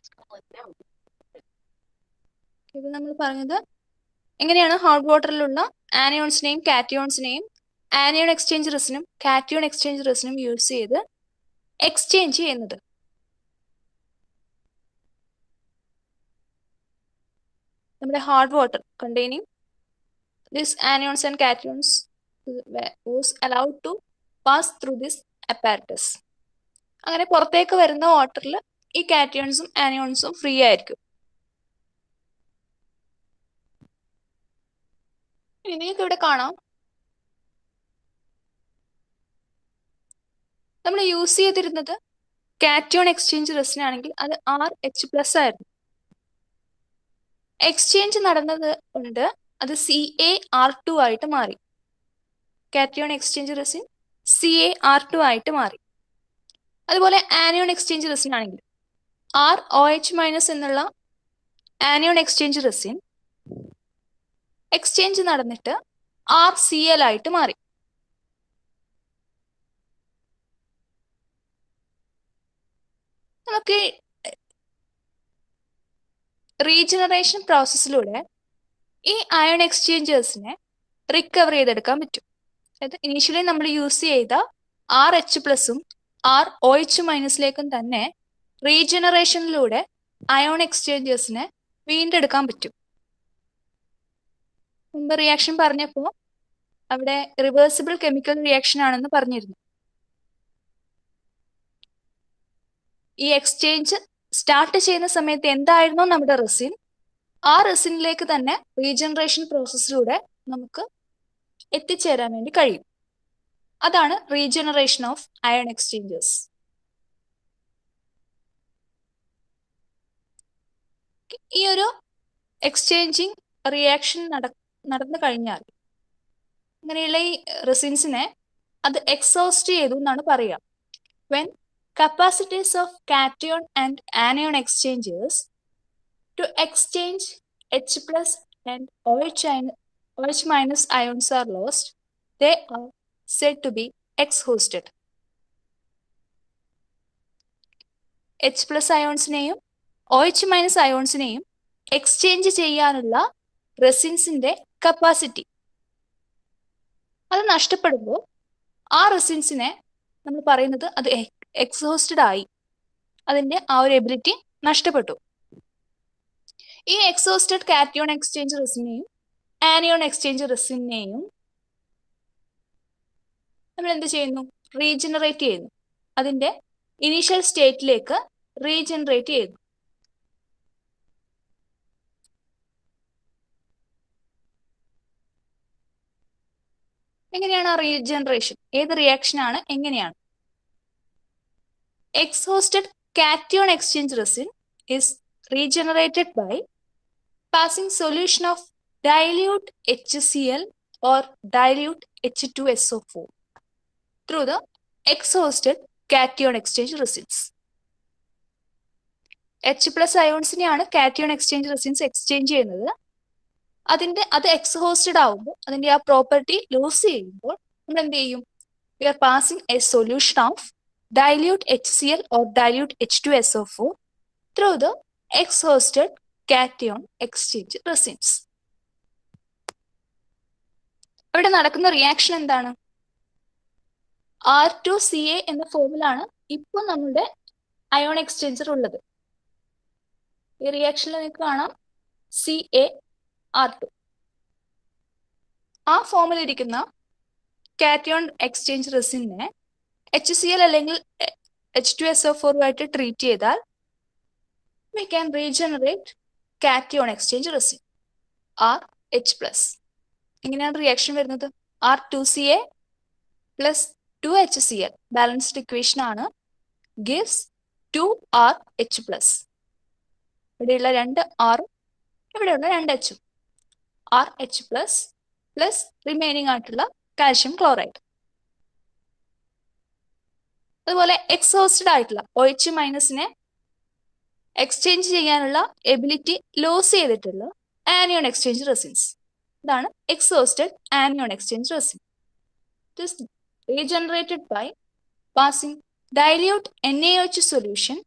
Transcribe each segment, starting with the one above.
ഇപ്പൊ നമ്മൾ പറഞ്ഞത് എങ്ങനെയാണ് ഹോട്ട് വാട്ടറിലുള്ള ആനിയോൺസിനെയും കാറ്റിയോൺസിനെയും ആനിയോൺ എക്സ്ചേഞ്ച് റെസിനും കാറ്റിയോൺ എക്സ്ചേഞ്ച് റെസിനും യൂസ് ചെയ്ത് എക്സ്ചേഞ്ച് ചെയ്യുന്നത്. നമ്മുടെ hard water containing these anions and cations was allowed to pass through this apparatus. അങ്ങനെ പുറത്തേക്ക് വരുന്ന വാട്ടറിൽ ഈ കാറ്റിയോൺസും ആനിയോൺസും ഫ്രീ ആയിരിക്കും. ഇനി നിങ്ങൾക്ക് ഇവിടെ കാണാം, നമ്മൾ യൂസ് ചെയ്തിരുന്നത് കാറ്റിയോൺ എക്സ്ചേഞ്ച് റെസിനാണെങ്കിൽ അത് RH+ ആയിരുന്നു. എക്സ്ചേഞ്ച് നടന്നത് കൊണ്ട് അത് CaR2 ആയിട്ട് മാറി. കാറ്റിയോൺ എക്സ്ചേഞ്ച് റെസിൻ CaR2 ആയിട്ട് മാറി. അതുപോലെ ആനിയോൺ എക്സ്ചേഞ്ച് റെസിൻ ആണെങ്കിൽ ROH- എന്നുള്ള ആനിയോൺ എക്സ്ചേഞ്ച് റെസിൻ എക്സ്ചേഞ്ച് നടന്നിട്ട് RCl ആയിട്ട് മാറി. നമുക്ക് റീജനറേഷൻ പ്രോസസ്സിലൂടെ ഈ അയൺ എക്സ്ചേഞ്ചേഴ്സിനെ റിക്കവർ ചെയ്തെടുക്കാൻ പറ്റും. അതായത് ഇനീഷ്യലി നമ്മൾ യൂസ് ചെയ്ത RH+ഉം ROH- തന്നെ റീജനറേഷനിലൂടെ അയോൺ എക്സ്ചേഞ്ചേഴ്സിനെ വീണ്ടെടുക്കാൻ പറ്റും. മുമ്പ് റിയാക്ഷൻ പറഞ്ഞപ്പോൾ അവിടെ റിവേഴ്സിബിൾ കെമിക്കൽ റിയാക്ഷൻ ആണെന്ന് പറഞ്ഞിരുന്നു. ഈ എക്സ്ചേഞ്ച് സ്റ്റാർട്ട് ചെയ്യുന്ന സമയത്ത് എന്തായിരുന്നോ നമ്മുടെ റെസിൻ, ആ റെസിനിലേക്ക് തന്നെ റീജനറേഷൻ പ്രോസസ്സിലൂടെ നമുക്ക് എത്തിച്ചേരാൻ വേണ്ടി കഴിയും. അതാണ് റീജനറേഷൻ ഓഫ് അയൺ എക്സ്ചേഞ്ചേഴ്സ്. ഈ ഒരു എക്സ്ചേഞ്ചിങ് റിയാക്ഷൻ നടന്നു കഴിഞ്ഞാൽ അങ്ങനെയുള്ള ഈ റെസിൻസിനെ അത് എക്സോസ്റ്റ് ചെയ്തു എന്നാണ് പറയുക. When capacities of cation and anion exchangers to exchange H+ and OH- ions are lost, they are said to be exhausted. H+ ionsനെയും OH- ionsനെയും എക്സ്ചേഞ്ച് ചെയ്യാനുള്ള റെസിൻസിന്റെ കപ്പാസിറ്റി അത് നഷ്ടപ്പെടുമ്പോൾ ആ റെസിൻസിനെ നമ്മൾ പറയുന്നത് അത് എക്സോസ്റ്റഡ് ആയി, അതിന്റെ ആ ഒരു എബിലിറ്റി നഷ്ടപ്പെട്ടു. ഈ എക്സോസ്റ്റഡ് കാറ്റിയോൺ എക്സ്ചേഞ്ച് റെസിനെയും ആനിയോൺ എക്സ്ചേഞ്ച് റെസിനെയും നമ്മൾ എന്ത് ചെയ്യുന്നു? റീജനറേറ്റ് ചെയ്യുന്നു. അതിന്റെ ഇനീഷ്യൽ സ്റ്റേറ്റിലേക്ക് റീജനറേറ്റ് ചെയ്യുന്നു. എങ്ങനെയാണ് ആ റീജനറേഷൻ? ഏത് റിയാക്ഷൻ ആണ്? എങ്ങനെയാണ്? Exhausted cation exchange resin is regenerated by passing solution of dilute HCl or dilute H2SO4 through the exhausted cation exchange resins. H+ ionsനെയാണ് cation exchange resins exchange ചെയ്യുന്നത്. അത് എക്സ്ഹോസ്റ്റഡ് ആവുമ്പോൾ അതിന്റെ ആ പ്രോപ്പർട്ടി ലൂസ് ചെയ്യുമ്പോൾ നമ്മൾ എന്ത് ചെയ്യും? We are passing a solution of dilute HCl or dilute H2SO4 through the exhausted cation exchange resins. അവിടെ നടക്കുന്ന റിയാക്ഷൻ എന്താണ്? R2Ca എന്ന ഫോമിലാണ് ഇപ്പോൾ നമ്മുടെ അയോൺ എക്സ്ചേഞ്ചർ ഉള്ളത്. ഈ റിയാക്ഷനിൽ നിങ്ങൾക്ക് കാണാം CaR2. ആ ഫോമിലിരിക്കുന്ന കാറ്റിയോൺ എക്സ്ചേഞ്ച് റെസിനെ HCl അല്ലെങ്കിൽ H2SO4 ആയിട്ട് ട്രീറ്റ് ചെയ്താൽ we can regenerate cation exchange resin RH+. എങ്ങനെയാണ് റിയാക്ഷൻ വരുന്നത്? R2Ca plus 2HCl balanced equation ആണ്, gives 2RH+. ഇവിടെയുള്ള 2 R ഇവിടെയുള്ള 2 H RH+ പ്ലസ് റിമൈനിങ് ആയിട്ടുള്ള കാൽഷ്യം ക്ലോറൈഡ്. അതുപോലെ എക്സോസ്റ്റഡ് ആയിട്ടുള്ള OH- എക്സ്ചേഞ്ച് ചെയ്യാനുള്ള എബിലിറ്റി ലോസ് ചെയ്തിട്ടുള്ള ആനിയോൺ എക്സ്ചേഞ്ച് റെസിൻസ്. ഇതാണ് exhausted anion exchange resin. It is regenerated by passing dilute NaOH solution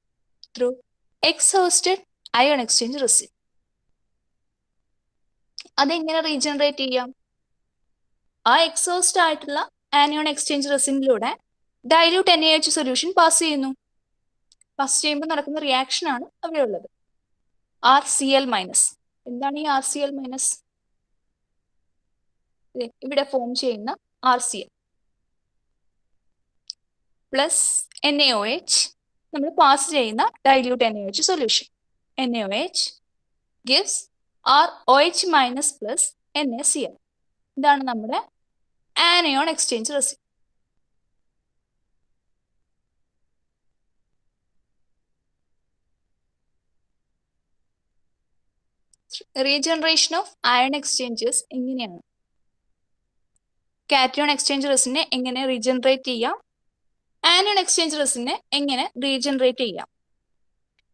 through exhausted ion exchange resin. അതെങ്ങനെ regenerate ചെയ്യാം? ആ exhaust ആയിട്ടുള്ള ആനിയോൺ എക്സ്ചേഞ്ച് റെസിനിലൂടെ ഡൈല്യൂട്ട് NaOH സൊല്യൂഷൻ പാസ് ചെയ്യുന്നു. Pass ചെയ്യുമ്പോൾ നടക്കുന്ന റിയാക്ഷൻ ആണ് അവിടെ ഉള്ളത്. RCl minus. എന്താണ് ഈ RCl മൈനസ്? ഇവിടെ ഫോം ചെയ്യുന്ന RCl പ്ലസ് NaOH നമ്മൾ പാസ് ചെയ്യുന്ന dilute NaOH solution. NaOH gives ROH minus plus NaCl. ഇതാണ് നമ്മുടെ anion exchange resin. Regeneration of iron exchanges എങ്ങനെയാണ്? കാറ്റയോൺ എക്സ്ചേഞ്ച് റെസിനെ എങ്ങനെ റീജനറേറ്റ് ചെയ്യാം? ആനയോൺ എക്സ്ചേഞ്ച് റെസിനെ എങ്ങനെ റീജനറേറ്റ് ചെയ്യാം?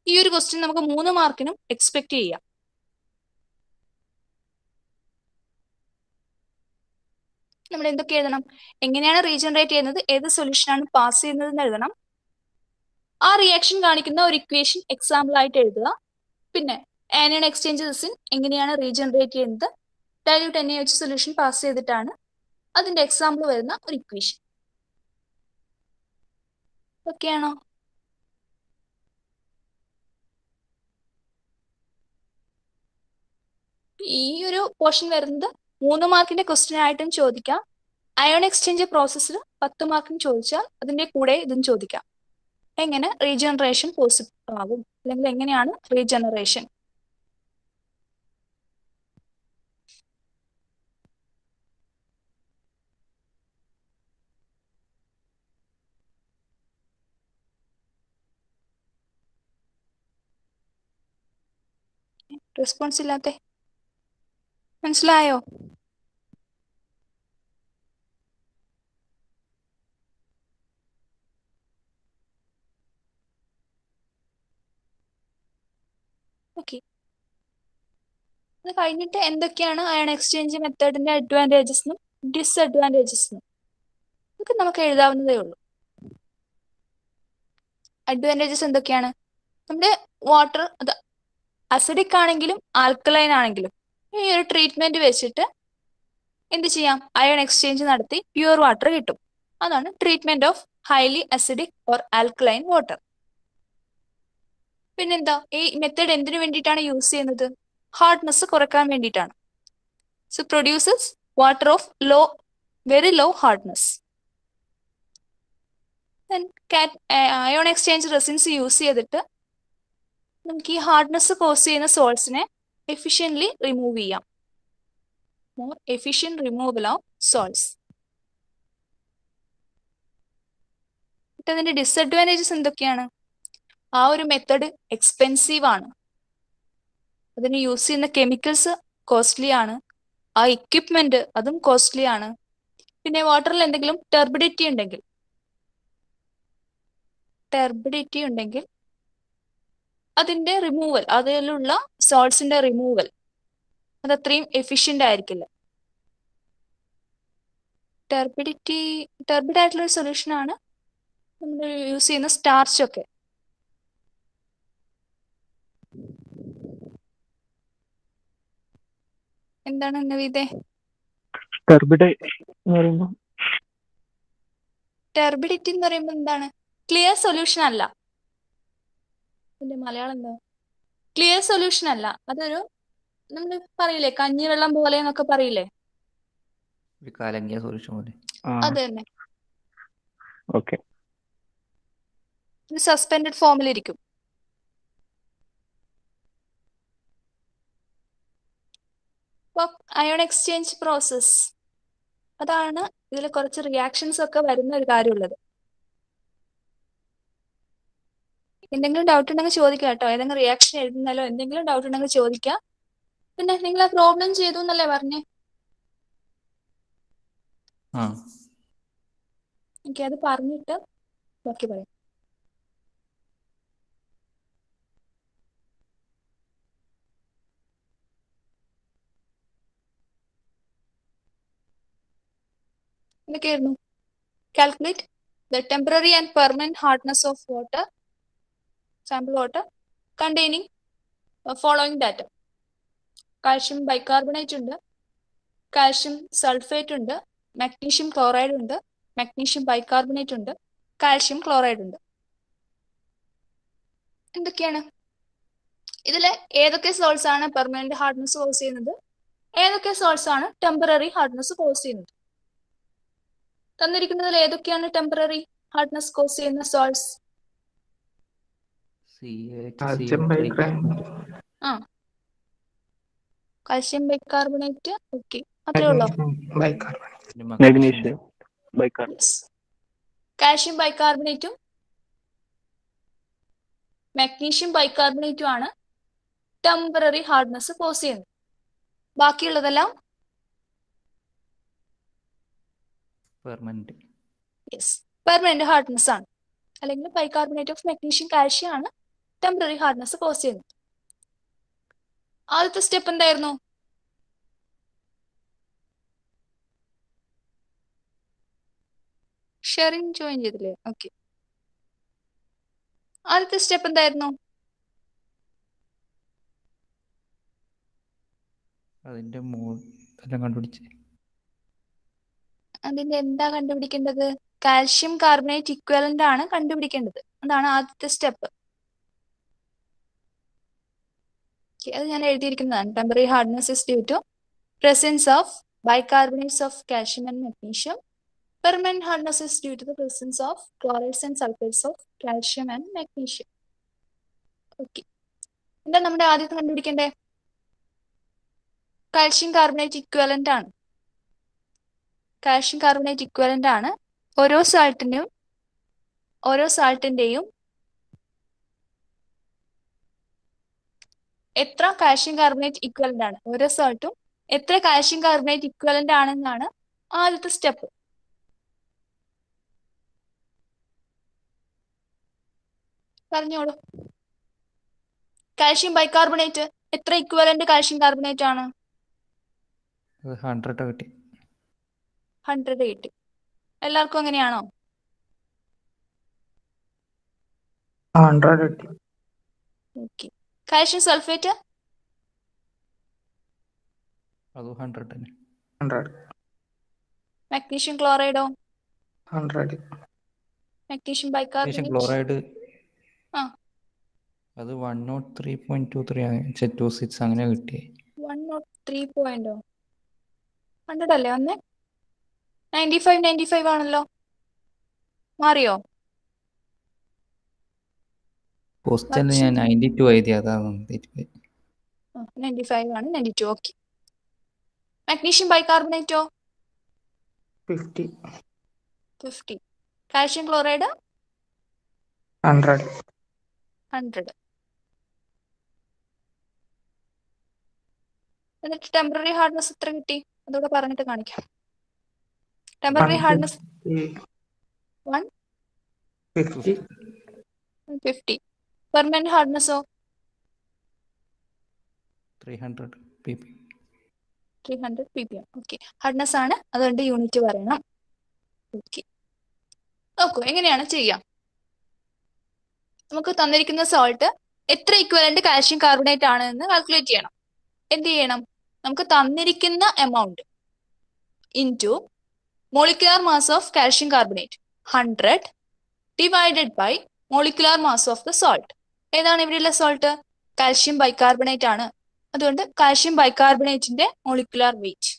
ഈ ഒരു ക്വസ്റ്റ്യൻ നമുക്ക് 3 മാർക്കിനും എക്സ്പെക്ട് ചെയ്യാം. നമ്മൾ എന്തൊക്കെ എഴുതണം? എങ്ങനെയാണ് റീജനറേറ്റ് ചെയ്യുന്നത്, ഏത് സൊല്യൂഷനാണ് പാസ് ചെയ്യുന്നത് എന്ന് എഴുതണം. ആ റിയാക്ഷൻ കാണിക്കുന്ന ഒരു ഇക്വേഷൻ എക്സാമ്പിൾ ആയിട്ട് എഴുതുക. പിന്നെ ആനയോൺ എക്സ്ചേഞ്ച് റെസിൻ എങ്ങനെയാണ് റീജനറേറ്റ് ചെയ്യുന്നത്, ഡൈല്യൂട്ട് NaOH സൊല്യൂഷൻ പാസ് ചെയ്തിട്ടാണ് അതിന്റെ എക്സാമ്പിൾ വരുന്ന ഒരു ഇക്വേഷൻ. ഓക്കെയാണോ? ഈ ഒരു പോർഷൻ വരുന്നത് 3 മാർക്കിന്റെ ക്വസ്റ്റ്യൻ ആയിട്ടും ചോദിക്കാം. അയോൺ എക്സ്ചേഞ്ച് പ്രോസസ്സിൽ 10 മാർക്കിന് ചോദിച്ചാൽ അതിന്റെ കൂടെ ഇതും ചോദിക്കാം. എങ്ങനെ റീജനറേഷൻ പോസിബിൾ ആകും, അല്ലെങ്കിൽ എങ്ങനെയാണ് റീജനറേഷൻ? റെസ്പോൺസ് ഇല്ലാത്തെ മനസ്സിലായോ? ഓക്കെ, അത് കഴിഞ്ഞിട്ട് എന്തൊക്കെയാണ് അയൺ എക്സ്ചേഞ്ച് മെത്തേഡിന്റെ അഡ്വാൻറ്റേജസും ഡിസ്അഡ്വാൻറ്റേജസും ഒക്കെ നമുക്ക് എഴുതാവുന്നതേ ഉള്ളൂ. അഡ്വാൻറ്റേജസ് എന്തൊക്കെയാണ്? നമ്മുടെ വാട്ടർ അത് അസിഡിക് ആണെങ്കിലും ആൽക്കലൈൻ ആണെങ്കിലും ഈ ഒരു ട്രീറ്റ്മെന്റ് വെച്ചിട്ട് എന്ത് ചെയ്യാം? അയൺ എക്സ്ചേഞ്ച് നടത്തി പ്യുവർ വാട്ടർ കിട്ടും. അതാണ് treatment of highly acidic or alkaline water. പിന്നെന്താ, ഈ മെത്തേഡ് എന്തിനു വേണ്ടിയിട്ടാണ് യൂസ് ചെയ്യുന്നത്? ഹാർഡ്നെസ് കുറയ്ക്കാൻ വേണ്ടിയിട്ടാണ്. So produces water of very low hardness. Ion exchange resins use ചെയ്തിട്ട് നമുക്ക് ഈ ഹാർഡ്നെസ് കോസ് ചെയ്യുന്ന സോൾട്സിനെ എഫിഷ്യൻ്റ്ലി റിമൂവ് ചെയ്യാം. More efficient removal of salts. അതിന്റെ ഡിസ്അഡ്വാൻറ്റേജസ് എന്തൊക്കെയാണ്? ആ ഒരു മെത്തേഡ് എക്സ്പെൻസീവ് ആണ്. അതിന് യൂസ് ചെയ്യുന്ന കെമിക്കൽസ് കോസ്റ്റ്ലി ആണ്. ആ എക്യുപ്മെന്റ് അതും കോസ്റ്റ്ലി ആണ്. പിന്നെ വാട്ടറിൽ എന്തെങ്കിലും ടെർബിഡിറ്റി ഉണ്ടെങ്കിൽ അതിന്റെ റിമൂവൽ, അതിലുള്ള സോൾട്സിന്റെ റിമൂവൽ അത് അത്രയും എഫിഷ്യന്റ് ആയിരിക്കില്ല. ടെർബിഡ് ആയിട്ടുള്ള ഒരു സൊല്യൂഷൻ ആണ് നമ്മൾ യൂസ് ചെയ്യുന്ന സ്റ്റാർച്ച് ഒക്കെ. എന്താണ് നവീദേ? ടെർബിഡിറ്റി എന്ന് പറയുമ്പോൾ എന്താണ്? ക്ലിയർ സൊല്യൂഷൻ അല്ല. ഇതിന്റെ മലയാളം എന്താ? ക്ലിയർ സൊല്യൂഷൻ അല്ല, അതൊരു നമ്മൾ പറയില്ലേ കഞ്ഞിവെള്ളം പോലെ എന്നൊക്കെ പറയില്ലേ, കലങ്ങിയ സൊല്യൂഷൻ പോലെ. അത് തന്നെ. സസ്പെൻഡഡ് ഫോമിലിരിക്കും. അയോൺ എക്സ്ചേഞ്ച് പ്രോസസ് അതാണ്. ഇതിൽ കുറച്ച് റിയാക്ഷൻസ് ഒക്കെ വരുന്ന ഒരു കാര്യമുള്ളത്. എന്തെങ്കിലും ഡൗട്ട് ഉണ്ടെങ്കിൽ ചോദിക്കാം കേട്ടോ. ഏതെങ്കിലും റിയാക്ഷൻ എഴുതുന്നാലോ എന്തെങ്കിലും ഡൗട്ട് ഉണ്ടെങ്കിൽ ചോദിക്കാം. പിന്നെ നിങ്ങൾ ആ പ്രോബ്ലം ചെയ്തു എന്നല്ലേ പറഞ്ഞേ? എനിക്ക് അത് പറഞ്ഞിട്ട് ബാക്കി പറയാം. എന്തൊക്കെയായിരുന്നു? Calculate the temporary and permanent hardness of water, sample water. containing following data. Calcium bicarbonate ഉണ്ട്, കാൽഷ്യം സൾഫേറ്റ് ഉണ്ട്, മാഗ്നീഷ്യം ക്ലോറൈഡ് ഉണ്ട്, മാഗ്നീഷ്യം ബൈകാർബണേറ്റ് ഉണ്ട്, കാൽഷ്യം ക്ലോറൈഡ് ഉണ്ട്. എന്തൊക്കെയാണ് ഇതിലെ ഏതൊക്കെ സോൾട്സ് ആണ് പെർമനന്റ് ഹാർഡ്നെസ് കോസ് ചെയ്യുന്നത്, ഏതൊക്കെ സോൾട്സ് ആണ് ടെമ്പററി ഹാർഡ്നെസ് കോസ് ചെയ്യുന്നത്? തന്നിരിക്കുന്നതിൽ ഏതൊക്കെയാണ് ടെമ്പററി ഹാർഡ്നെസ് കോസ് ചെയ്യുന്ന സോൾട്സ്? ആ കാൽഷ്യം ബൈകാർബണേറ്റ്. ഓക്കെ, അത്രേ ഉള്ളൂ. Magnesium bicarbonate. കാൽഷ്യം ബൈകാർബണേറ്റും മാഗ്നീഷ്യം ബൈകാർബണേറ്റും ആണ് ടെമ്പററി ഹാർഡ്നെസ് കോസ് ചെയ്യുന്നത്. ബാക്കിയുള്ളതെല്ലാം പെർമനന്റ് ഹാർഡ്നെസ് ആണ്. അല്ലെങ്കിൽ ബൈകാർബണേറ്റ് ഓഫ് മാഗ്നീഷ്യം കാൽഷ്യം ആണ് ടെമ്പററി ഹാർഡ്നെസ് കോസ് ചെയ്യുന്നത്. ആദ്യത്തെ സ്റ്റെപ്പ് എന്തായിരുന്നു? ഷെറിങ് ജോയിൻ ചെയ്തില്ലേ? ഓക്കെ, ആദ്യത്തെ സ്റ്റെപ്പ് എന്തായിരുന്നു? അതിന്റെ എന്താ കണ്ടുപിടിക്കേണ്ടത്? കാൽഷ്യം കാർബണേറ്റ് ഇക്വലന്റ് ആണ് കണ്ടുപിടിക്കേണ്ടത്. അതാണ് ആദ്യത്തെ സ്റ്റെപ്പ്. അത് ഞാൻ എഴുതിയിരിക്കുന്നതാണ്. Temporary hardness is due to presence of bicarbonates of calcium and magnesium. Permanent hardness is due to the presence of chlorides and sulfates of calcium and magnesium. Okay. എന്താ നമ്മുടെ ആദ്യത്തെ കണ്ടുപിടിക്കണ്ടേ? കാൽഷ്യം കാർബണേറ്റ് ഇക്വലന്റ് ആണ്. Calcium carbonate equivalent ആണ്. ഓരോ സാൾട്ടിന്റെയും എത്ര calcium carbonate equivalent ആണ്, ഓരോ സാൾട്ടും എത്ര കാൽഷ്യം കാർബണേറ്റ് ഇക്വലന്റ് ആണെന്നാണ് ആദ്യത്തെ സ്റ്റെപ്പ്. പറഞ്ഞോളൂ. കാൽഷ്യം ബൈകാർബണേറ്റ് എത്ര ഇക്വലന്റ് കാൽഷ്യം കാർബണേറ്റ് ആണ്? 100 കിട്ടി. എല്ലാവർക്കും അങ്ങനെയാണോ? 100 കിട്ടി. ഓക്കെ. Calcium sulphate? മാഗ്നീഷ്യം ക്ലോറൈഡോ? 100. Magnesium bicarbonate? അത് 103.23 26 അങ്ങനെ കിട്ടി. 103 പോയിന്റോ? 100 അല്ലേ വന്നേ? 95 ആണല്ലോ. മാറിയോ? പോസ്റ്ററിൽ ഞാൻ 92 എഴുതി, അതാണ് 95 ആണ്. 92. ഓക്കെ. മാഗ്നീഷ്യം ബൈകാർബണേറ്റോ? 50. Calcium chloride? 100. എന്നിട്ട് ടെമ്പററി ഹാർഡ്നെസ് എത്ര കിട്ടി? അതോടെ പറഞ്ഞിട്ട് കാണിക്കാം. Temporary hardness 150. പെർമനന്റ് ഹാർഡ്നെസ്സോ? 300 ppm. ഓക്കെ. ഹാർഡ്നെസ് ആണ്, അതുകൊണ്ട് യൂണിറ്റ് പറയണം. ഓക്കെ. നോക്കൂ എങ്ങനെയാണ് ചെയ്യാം. നമുക്ക് തന്നിരിക്കുന്ന സോൾട്ട് എത്ര ഇക്വലന്റ് കാൽഷ്യം കാർബണേറ്റ് ആണ് എന്ന് കാൽക്കുലേറ്റ് ചെയ്യണം. എന്ത് ചെയ്യണം? നമുക്ക് തന്നിരിക്കുന്ന amount into molecular mass of calcium carbonate 100 divided by molecular mass of the salt. ഏതാണ് ഇവിടെയുള്ള സോൾട്ട്? കാൽഷ്യം ബൈകാർബണേറ്റ് ആണ്. അതുകൊണ്ട് കാൽഷ്യം ബൈകാർബണേറ്റിന്റെ molecular weight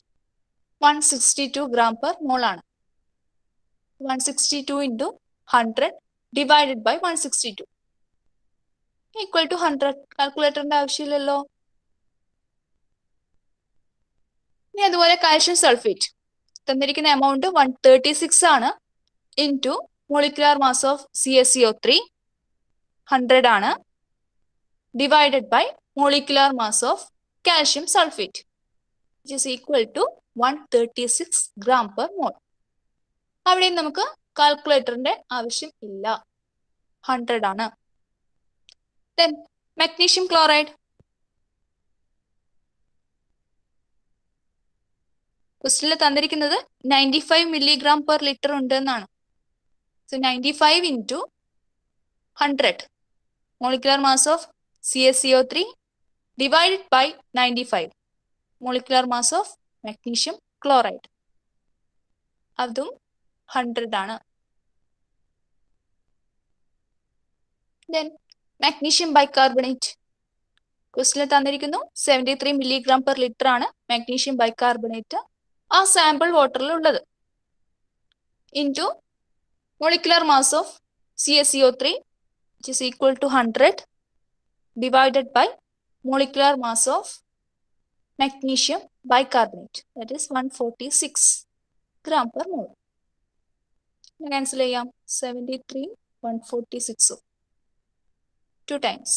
162 gram per mole ആണ്. 162 into 100 divided by 162 equal to 100. കാൽക്കുലേറ്ററിന്റെ ആവശ്യമില്ലല്ലോ. ഇനി അതുപോലെ കാൽഷ്യം സൾഫേറ്റ് തന്നിരിക്കുന്ന എമൗണ്ട് 136 ആണ്. Into molecular mass of CaCO3 100 ആണ്. Divided by molecular mass of calcium sulphate which is equal to 136 gram per mole. അവിടെ നമുക്ക് കാൽക്കുലേറ്ററിന്റെ ആവശ്യം ഇല്ല, 100 ആണ്. Then magnesium chloride. ക്വസ്റ്റ്യനിൽ തന്നിരിക്കുന്നത് 95 milligram per liter ഉണ്ട് എന്നാണ്. So 95 into 100 molecular mass of CaCO3 divided by 95 molecular mass of magnesium chloride. അതും 100 ആണ്. Then magnesium bicarbonate. ക്വസ്റ്റിൽ തന്നിരിക്കുന്നു 73 milligram per liter ആണ് മാഗ്നീഷ്യം ബൈകാർബണേറ്റ് ആ സാമ്പിൾ വാട്ടറിൽ ഉള്ളത്. Into molecular mass of CaCO3 which is equal to 100 divided by molecular mass of magnesium bicarbonate, that is 146 gram per mole. Cancel ചെയ്യാം. 73 146 2 times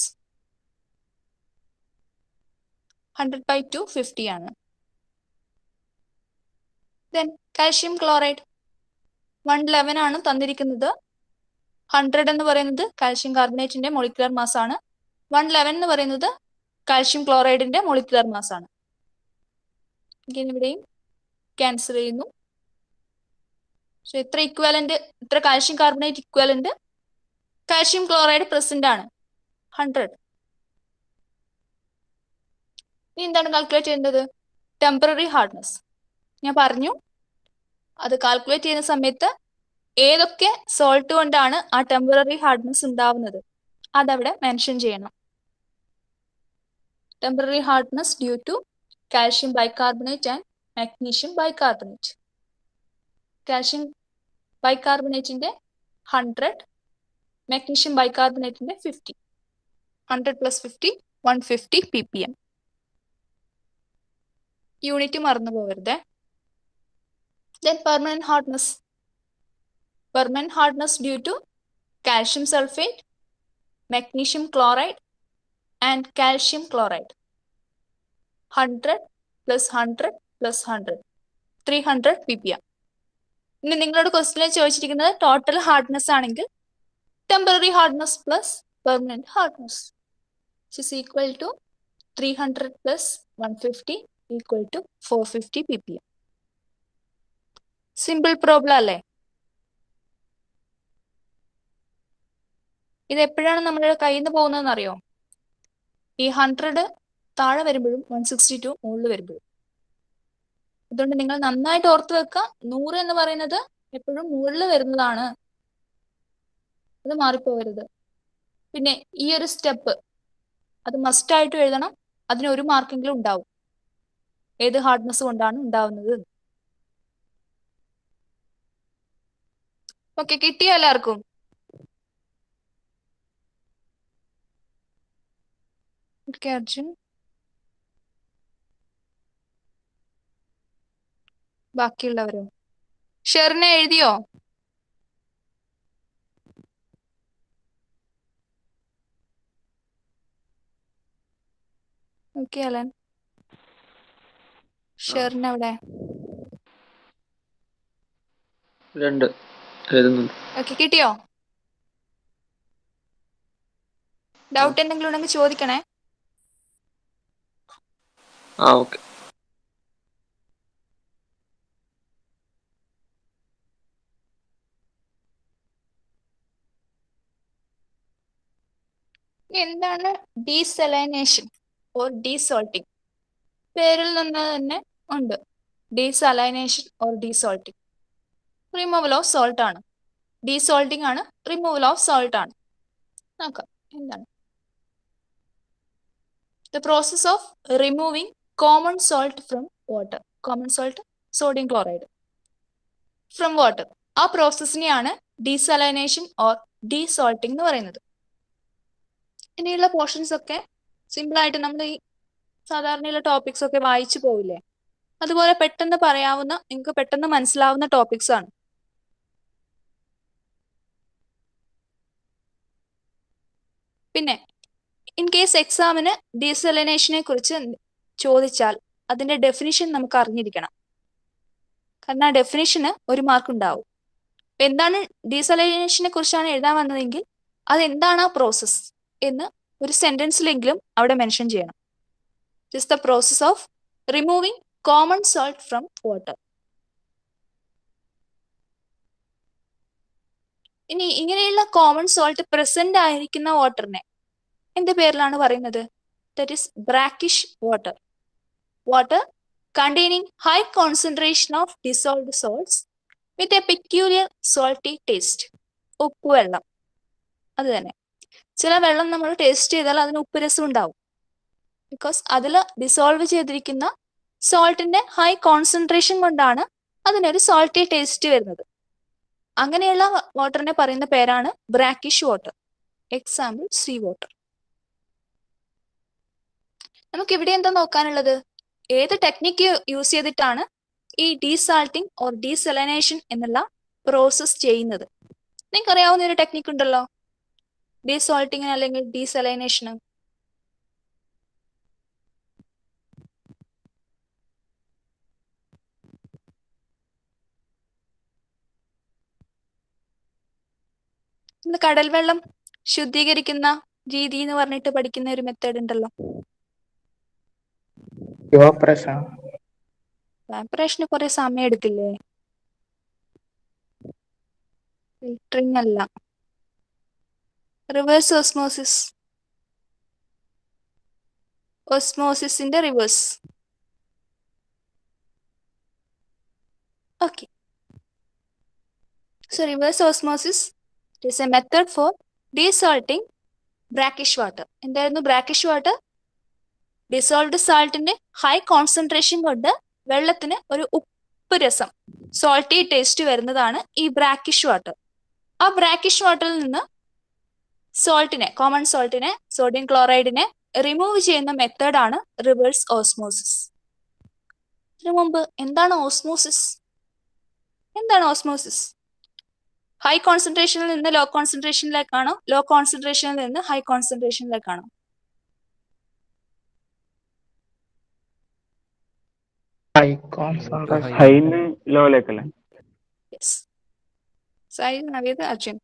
100 by 2 50 ആണ്. Then calcium chloride 111 ആണ് തന്നിരിക്കുന്നത്. 100 എന്ന് പറയുന്നത് കാൽഷ്യം കാർബണേറ്റിന്റെ മോളിക്കുലർ മാസ് ആണ്. 111 എന്ന് പറയുന്നത് കാൽഷ്യം ക്ലോറൈഡിന്റെ മോളിക്കുലർ മാസ് ആണ്. ഇവിടെയും ക്യാൻസൽ ചെയ്യുന്നു. സോ എത്ര ഇക്വാലന്റ്, എത്ര calcium carbonate equivalent, calcium chloride present ആണ് 100. ഇനി എന്താണ് കാൽക്കുലേറ്റ് ചെയ്യേണ്ടത്? Temporary hardness. ഞാൻ പറഞ്ഞു അത് കാൽക്കുലേറ്റ് ചെയ്യുന്ന സമയത്ത് ഏതൊക്കെ സോൾട്ട് കൊണ്ടാണ് ആ ടെമ്പററി ഹാർഡ്നെസ് ഉണ്ടാവുന്നത് അതവിടെ മെൻഷൻ ചെയ്യണം. Temporary hardness due to calcium bicarbonate and magnesium bicarbonate. Calcium ബൈകാർബണേറ്റിന്റെ 100, മാഗ്നീഷ്യം ബൈകാർബണേറ്റിന്റെ 50. 100 plus 50 150 ppm. യൂണിറ്റ് മറന്നു പോകരുത്. Then permanent hardness. Permanent hardness due to calcium sulfate, magnesium chloride and calcium chloride. 100 plus 100 plus 100 300 ppm. ഇനി നിങ്ങളോട് ക്വസ്റ്റ്യനിൽ ചോദിച്ചിരിക്കുന്നത് total hardness ആണെങ്കിൽ temporary hardness plus permanent hardness is equal to 300 plus 150 equal to 450 ppm. Simple problem അല്ലേ? ഇത് എപ്പോഴാണ് നമ്മുടെ കയ്യിൽ നിന്ന് പോകുന്നതെന്ന് അറിയോ? ഈ 100 താഴെ വരുമ്പോഴും 162 മുകളിൽ വരുമ്പോഴും. അതുകൊണ്ട് നിങ്ങൾ നന്നായിട്ട് ഓർത്ത് വെക്കുക, 100 എന്ന് പറയുന്നത് എപ്പോഴും മുകളിൽ വരുന്നതാണ്, അത് മാറിപ്പോകരുത്. പിന്നെ ഈ ഒരു സ്റ്റെപ്പ് അത് മസ്റ്റ് ആയിട്ട് എഴുതണം. അതിന് 1 മാർക്കെങ്കിലും ഉണ്ടാവും. ഏത് ഹാർഡ്നെസ് കൊണ്ടാണ് ഉണ്ടാവുന്നത്. ഓക്കെ, കിട്ടിയോ എല്ലാവർക്കും? ഓക്കെ അർജുൻ, ബാക്കിയുള്ളവരോ? ഷെറിനെ എഴുതിയോ? ഓക്കെ അലൻ, ഷെറിന് എവിടെ? 2 എഴുതുന്നുണ്ട്. ഓക്കെ, കിട്ടിയോ? ഡൗട്ട് എന്തെങ്കിലും ഉണ്ടെങ്കിൽ ചോദിക്കണേ. ഓക്കെ. എന്താണ് ഡീസലൈനേഷൻ ഓർ ഡീസോൾട്ടിങ്? പേരിൽ നിന്ന് തന്നെ ഉണ്ട്. Desalination or desalting removal of salt ആണ്. ഡീസോൾട്ടിങ് ആണ്, റിമൂവൽ ഓഫ് സോൾട്ട് ആണ്. നോക്കാം എന്താണ്. The process of removing common salt from water. Common salt, sodium chloride from water. ആ പ്രോസസ്സിനെയാണ് ഡീസലൈനേഷൻ ഓർ ഡീസോൾട്ടിങ് എന്ന് പറയുന്നത്. ഇനിയുള്ള പോർഷൻസ് ഒക്കെ സിമ്പിൾ ആയിട്ട് നമ്മൾ ഈ സാധാരണയുള്ള ടോപ്പിക്സ് ഒക്കെ വായിച്ചു പോവില്ലേ, അതുപോലെ പെട്ടെന്ന് പറയാവുന്ന, നിങ്ങൾക്ക് പെട്ടെന്ന് മനസ്സിലാവുന്ന ടോപ്പിക്സ് ആണ്. പിന്നെ ഇൻ കേസ് എക്സാമിന് ഡീസലൈനേഷനെ കുറിച്ച് ചോദിച്ചാൽ അതിന്റെ ഡെഫിനിഷൻ നമുക്ക് അറിഞ്ഞിരിക്കണം. കാരണം ആ ഡെഫിനിഷന് 1 മാർക്ക് ഉണ്ടാവും. എന്താണ് ഡീസലൈനേഷനെ കുറിച്ചാണ് എഴുതാൻ വന്നതെങ്കിൽ അതെന്താണ് ആ പ്രോസസ് എന്ന് ഒരു സെന്റൻസിലെങ്കിലും അവിടെ മെൻഷൻ ചെയ്യണം. It is the process of removing common salt from water. ഇനി ഇങ്ങനെയുള്ള കോമൺ സോൾട്ട് പ്രസന്റ് ആയിരിക്കുന്ന വാട്ടറിനെ എന്ത് പേരിലാണ് പറയുന്നത്? That is brackish water. Water containing high concentration of dissolved salts with a peculiar salty taste. ഉപ്പുവെള്ളം. അത് തന്നെ. ചില വെള്ളം നമ്മൾ ടേസ്റ്റ് ചെയ്താൽ അതിന് ഉപ്പ് രസം ഉണ്ടാവും. ബിക്കോസ് അതിൽ ഡിസോൾവ് ചെയ്തിരിക്കുന്ന സോൾട്ടിന്റെ ഹൈ കോൺസെൻട്രേഷൻ കൊണ്ടാണ് അതിനൊരു സോൾട്ടി ടേസ്റ്റ് വരുന്നത്. അങ്ങനെയുള്ള വാട്ടറിനെ പറയുന്ന പേരാണ് brackish water. Example sea water. നമുക്ക് ഇവിടെ എന്താ നോക്കാനുള്ളത്? ഏത് ടെക്നിക്ക് യൂസ് ചെയ്തിട്ടാണ് ഈ ഡീസാൾട്ടിങ് ഓർ ഡീസലൈനേഷൻ എന്നുള്ള പ്രോസസ് ചെയ്യുന്നത്? നിങ്ങൾക്ക് അറിയാവുന്ന ഒരു ടെക്നിക്ക് ഉണ്ടല്ലോ, ഡീസാൾട്ടിങ്ങിന് അല്ലെങ്കിൽ ഡീസലൈനേഷന്. നമ്മൾ കടൽ വെള്ളം ശുദ്ധീകരിക്കുന്ന രീതി എന്ന് പറഞ്ഞിട്ട് പഠിക്കുന്ന ഒരു മെത്തേഡ് ഉണ്ടല്ലോ. ഇവാപറേഷന് കുറെ സമയം എടുക്കില്ലേ? ഫിൽറ്ററിംഗ് അല്ല, റിവേഴ്സ് ഓസ്മോസിസ്. ഓസ്മോസിസിന്റെ reverse. Okay. So reverse osmosis is a method for desalting brackish water. എന്തായിരുന്നു ബ്രാക്കിഷ് വാട്ടർ? ഡിസോൾവ്ഡ് സാൾട്ടിന്റെ ഹൈ കോൺസെൻട്രേഷൻ കൊണ്ട് വെള്ളത്തിന് ഒരു ഉപ്പ് രസം, സോൾട്ടി ടേസ്റ്റ് വരുന്നതാണ് ഈ ബ്രാക്കിഷ് വാട്ടർ. ആ ബ്രാക്കിഷ് വാട്ടറിൽ നിന്ന് സോൾട്ടിനെ, കോമൺ സോൾട്ടിനെ, സോഡിയം ക്ലോറൈഡിനെ റിമൂവ് ചെയ്യുന്ന മെത്തേഡാണ് റിവേഴ്സ് ഓസ്മോസിസ്. ഇതിനു മുമ്പ് എന്താണ് ഓസ്മോസിസ്? എന്താണ് ഓസ്മോസിസ്? ഹൈ കോൺസെൻട്രേഷനിൽ നിന്ന് ലോ കോൺസെൻട്രേഷനിലേക്കാണോ, ലോ കോൺസെൻട്രേഷനിൽ നിന്ന് ഹൈ കോൺസെൻട്രേഷനിലേക്കാണോ? ഹൈന്ന് ലോയിലേക്കല്ലേ? Yes. Naveed Arjun.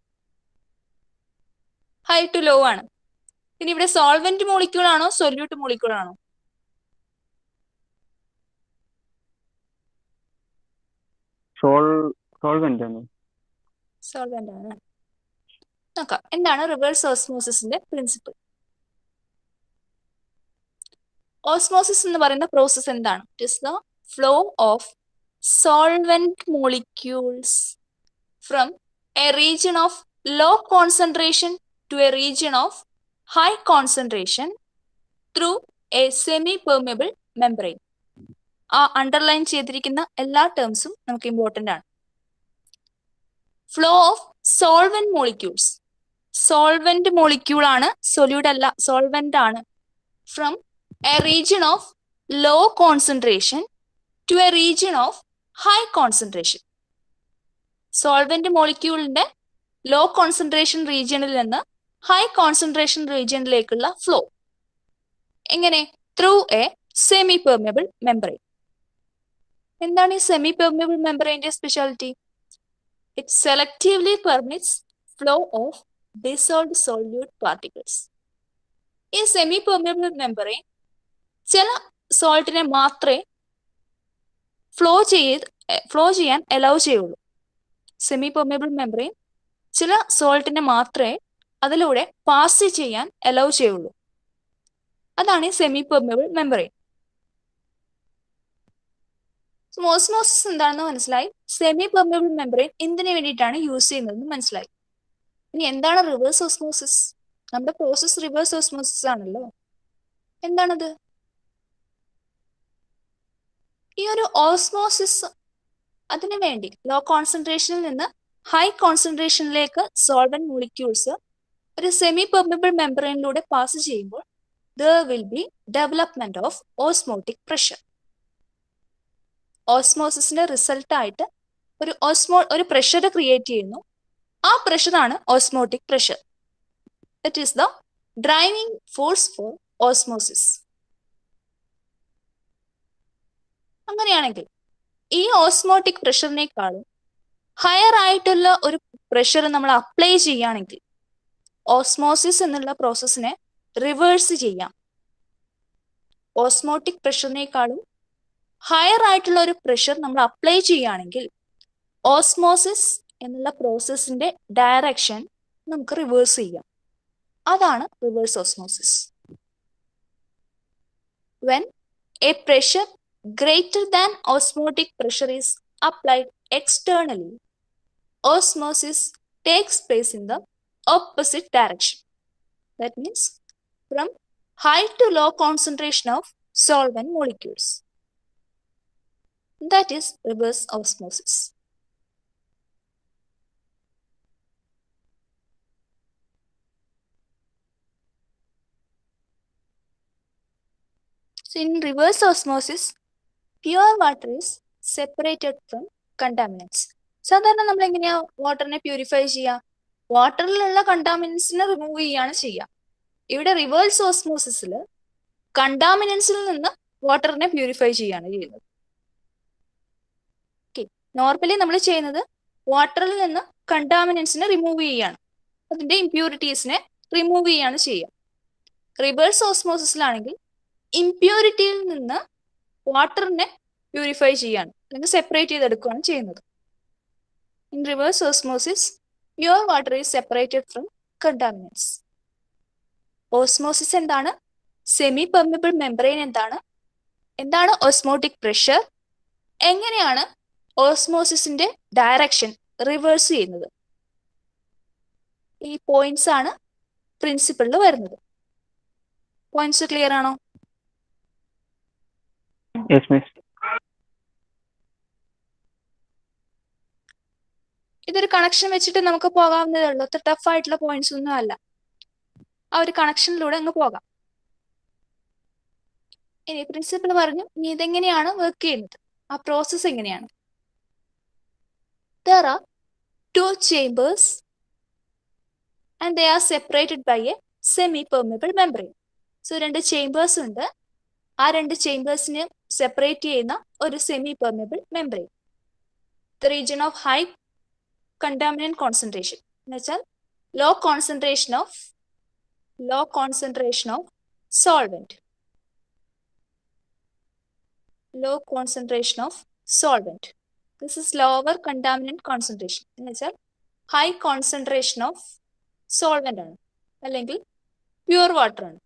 High to low ആണ്. ഇനി ഇവിടെ സോൾവെന്റ് മോളിക്യൂൾ ആണോ സൊല്യൂട്ട് മോളിക്യൂൾ ആണോ? സോൾവെന്റ് ആണ്. സോൾവെന്റ് ആണ്. നോക്കാം എന്താണ് റിവേഴ്സ് ഓസ്മോസിസിന്റെ പ്രിൻസിപ്പിൾ. ഓസ്മോസിസ് എന്ന് പറയുന്ന പ്രോസസ് എന്താണ്? It is the flow of solvent molecules from a region of low concentration to a region of high concentration through a semi permeable membrane. ആ underline ചെയ്തിരിക്കുന്ന എല്ലാ ടേംസും നമുക്ക് ഇമ്പോർട്ടന്റ് ആണ്. Flow of solvent molecules. Solvent molecule ആണ്, solute അല്ല, solvent ആണ്. From a region of low concentration to a region of high concentration. Solvent മോളിക്യൂളിന്റെ ലോ കോൺസെൻട്രേഷൻ റീജിയനിൽ നിന്ന് ഹൈ കോൺസെൻട്രേഷൻ റീജിയനിലേക്കുള്ള ഫ്ലോ എങ്ങനെ? Through a semi permeable membrane. എന്താണ് ഈ സെമി പെർമിയബിൾ മെംബ്രെയിന്റെ speciality? It selectively permits flow of dissolved solute particles. ഈ semi permeable membrane ചില സോൾട്ടിനെ മാത്രമേ ഫ്ലോ ചെയ്യാൻ അലൗ ചെയ്യുള്ളൂ. സെമി പെർമിയബിൾ മെംബ്രെയിൻ ചില സോൾട്ടിനെ മാത്രമേ അതിലൂടെ പാസ് ചെയ്യാൻ അലൗ ചെയ്യുള്ളൂ. അതാണ് ഈ സെമി പെർമിയബിൾ മെംബ്രെയിൻ. ഓസ്മോസിസ് എന്താണെന്ന് മനസ്സിലായി. സെമി പെർമിയബിൾ മെംബ്രെയിൻ എന്തിനു വേണ്ടിയിട്ടാണ് യൂസ് ചെയ്യുന്നതെന്ന് മനസ്സിലായി. ഇനി എന്താണ് റിവേഴ്സ് ഓസ്മോസിസ്? നമ്മുടെ പ്രോസസ് റിവേഴ്സ് ഓസ്മോസിസ് ആണല്ലോ. എന്താണത്? ഈ ഒരു ഓസ്മോസിസ് അതിനു വേണ്ടി ലോ കോൺസെൻട്രേഷനിൽ നിന്ന് ഹൈ കോൺസെൻട്രേഷനിലേക്ക് സോൾവെന്റ് മോളിക്യൂൾസ് ഒരു സെമി പെർമിയബിൾ മെംബ്രെയിനിലൂടെ പാസ് ചെയ്യുമ്പോൾ there will be development of osmotic pressure. ഓസ്മോസിസിന്റെ റിസൾട്ട് ആയിട്ട് ഒരു പ്രഷർ ക്രിയേറ്റ് ചെയ്യുന്നു. ആ പ്രഷറാണ് osmotic pressure. That is the driving force for osmosis. അങ്ങനെയാണെങ്കിൽ ഈ ഓസ്മോട്ടിക് പ്രഷറിനേക്കാളും ഹയർ ആയിട്ടുള്ള ഒരു പ്രഷർ നമ്മൾ അപ്ലൈ ചെയ്യുകയാണെങ്കിൽ ഓസ്മോസിസ് എന്നുള്ള പ്രോസസ്സിനെ റിവേഴ്സ് ചെയ്യാം. ഓസ്മോട്ടിക് പ്രഷറിനേക്കാളും ഹയർ ആയിട്ടുള്ള ഒരു പ്രഷർ നമ്മൾ അപ്ലൈ ചെയ്യുകയാണെങ്കിൽ ഓസ്മോസിസ് എന്നുള്ള പ്രോസസ്സിന്റെ ഡയറക്ഷൻ നമുക്ക് റിവേഴ്സ് ചെയ്യാം. അതാണ് reverse osmosis. When a pressure greater than osmotic pressure is applied externally, osmosis takes place in the opposite direction. That means from high to low concentration of solvent molecules. That is reverse osmosis. So in reverse osmosis, pure water is separated from contaminants. സാധാരണ നമ്മൾ എങ്ങനെയാ വാട്ടറിനെ purify ചെയ്യുക? വാട്ടറിലുള്ള കണ്ടാമിനൻസിനെ remove ചെയ്യാണ് ചെയ്യുക. ഇവിടെ reverse ഓസ്മോസിസിൽ കണ്ടാമിനൻസിൽ നിന്ന് വാട്ടറിനെ purify ചെയ്യാണ് ചെയ്യുന്നത്. ഓക്കെ, നോർമലി നമ്മൾ ചെയ്യുന്നത് വാട്ടറിൽ നിന്ന് കണ്ടാമിനൻസിനെ റിമൂവ് ചെയ്യാണ്, അതിന്റെ ഇംപ്യൂരിറ്റീസിനെ റിമൂവ് ചെയ്യാണ് ചെയ്യുക. റിവേഴ്സ് ഓസ്മോസിസിലാണെങ്കിൽ ഇംപ്യൂരിറ്റിയിൽ നിന്ന് വാട്ടറിനെ പ്യൂരിഫൈ ചെയ്യാണ്, അല്ലെങ്കിൽ സെപ്പറേറ്റ് ചെയ്തെടുക്കുകയാണ് ചെയ്യുന്നത്. In reverse osmosis pure water is separated from contaminants. Osmosis എന്താണ്? സെമി പെർമിബിൾ മെംബ്രെയിൻ എന്താണ്? എന്താണ് ഓസ്മോട്ടിക് പ്രഷർ? എങ്ങനെയാണ് ഓസ്മോസിസിന്റെ ഡയറക്ഷൻ റിവേഴ്സ് ചെയ്യുന്നത്? ഈ പോയിന്റ്സ് ആണ് പ്രിൻസിപ്പിളിൽ വരുന്നത്. പോയിന്റ്സ് ക്ലിയർ ആണോ? Yes, miss. ഇതൊരു കണക്ഷൻ വെച്ചിട്ട് നമുക്ക് പോകാവുന്നതേ ഉള്ളൂ. അത്ര ടഫ് ആയിട്ടുള്ള പോയിന്റ്സ് ഒന്നും അല്ല. ആ ഒരു കണക്ഷനിലൂടെ അങ്ങ് പോകാം. ഇനി പ്രിൻസിപ്പിൾ പറഞ്ഞു, ഇനി ഇതെങ്ങനെയാണ് വർക്ക് ചെയ്യുന്നത്, ആ പ്രോസസ് എങ്ങനെയാണ്? There are two chambers and they are separated by a semi-permeable membrane. So രണ്ട് ചേംബേഴ്സ് ഉണ്ട്. ആ രണ്ട് ചേംബേഴ്സിനെ സെപ്പറേറ്റ് ചെയ്യുന്ന ഒരു semi permeable membrane. The region of high contaminant concentration എന്ന് വെച്ചാൽ low concentration of solvent. Low concentration of solvent. This is lower contaminant concentration. എന്ന് വെച്ചാൽ ഹൈ കോൺസെൻട്രേഷൻ ഓഫ് സോൾവെന്റ് ആണ്, അല്ലെങ്കിൽ പ്യുവർ വാട്ടർ ആണ്.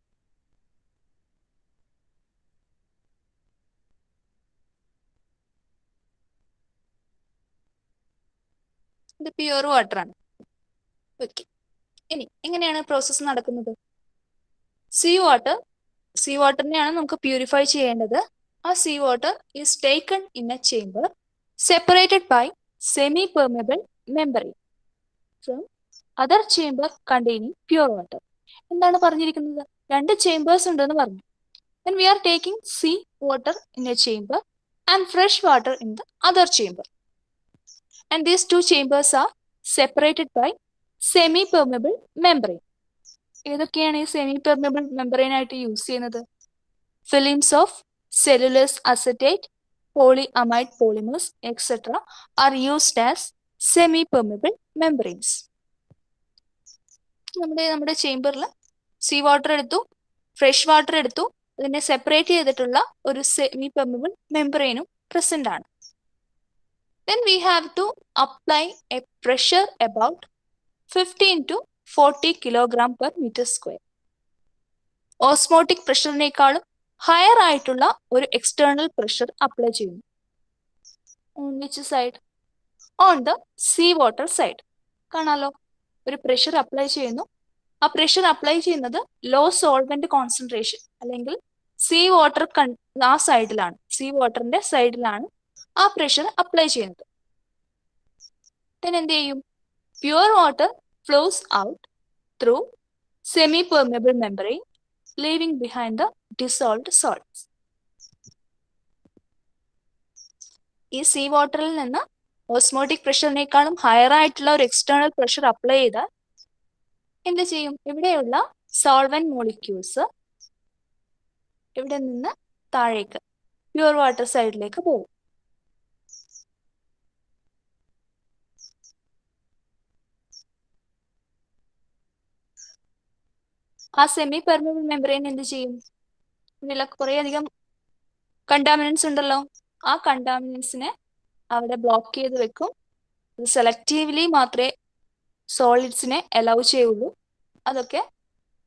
ഇത് പ്യുവർ വാട്ടർ ആണ്. ഓക്കെ, ഇനി എങ്ങനെയാണ് പ്രോസസ്സ് നടക്കുന്നത്? സീ വാട്ടറിനെയാണ് നമുക്ക് പ്യൂരിഫൈ ചെയ്യേണ്ടത്. ആ sea water is taken in a chamber separated by semi permeable membrane from other chamber containing pure water. എന്താണ് പറഞ്ഞിരിക്കുന്നത്? രണ്ട് ചേംബേഴ്സ് ഉണ്ടെന്ന് പറഞ്ഞു. Then we are taking sea water in a chamber and fresh water in the other chamber. And these two chambers are separated by semi-permeable membrane. ഏതൊക്കെയാണ് ഈ semi permeable membrane ആയിട്ട് use ചെയ്യുന്നത്? Films of cellulose acetate, polyamide polymers, etc. are used as semi-permeable membranes. നമ്മുടെ ചേംബറിൽ sea water എടുത്തു, fresh water എടുത്തു, അതിനെ separate ചെയ്തിട്ടുള്ള ഒരു സെമി പെർമിബിൾ മെംബ്രെയിനും പ്രസന്റ് ആണ്. Then we have to apply a pressure about 15 to 40 kilogram per meter square. Osmotic പ്രഷറിനേക്കാളും higher ആയിട്ടുള്ള ഒരു എക്സ്റ്റേണൽ പ്രഷർ അപ്ലൈ ചെയ്യുന്നു. On which side? On the sea water side. കാണാലോ, ഒരു പ്രഷർ അപ്ലൈ ചെയ്യുന്നു. ആ pressure apply ചെയ്യുന്നത് ലോ സോൾവെന്റ് കോൺസെൻട്രേഷൻ അല്ലെങ്കിൽ സീ വാട്ടർ ആ സൈഡിലാണ്, സീ വാട്ടറിന്റെ സൈഡിലാണ് ആ പ്രഷർ അപ്ലൈ ചെയ്യുന്നത്. then എന്ത് ചെയ്യും? Pure water flows out through semi permeable membrane, leaving behind the dissolved salts. ഈ സീ വാട്ടറിൽ നിന്ന് ഓസ്മോട്ടിക് പ്രഷറിനേക്കാളും ഹയർ ആയിട്ടുള്ള ഒരു എക്സ്റ്റേണൽ പ്രഷർ അപ്ലൈ ചെയ്താൽ എന്ത് ചെയ്യും? ഇവിടെയുള്ള സോൾവെന്റ് മോളിക്യൂൾസ് ഇവിടെ നിന്ന് താഴേക്ക് പ്യുവർ വാട്ടർ സൈഡിലേക്ക് പോകും. ആ സെമി പെർമിബിൾ മെംബ്രെയിൻ എന്ത് ചെയ്യും? ഇതിലൊക്കെ കുറേ അധികം കണ്ടാമിനൻസ് ഉണ്ടല്ലോ, ആ കണ്ടാമിനൻസിനെ അവിടെ ബ്ലോക്ക് ചെയ്ത് വെക്കും. സെലക്റ്റീവ്ലി മാത്രമേ സോളിഡ്സിനെ അലൗ ചെയ്യുള്ളൂ. അതൊക്കെ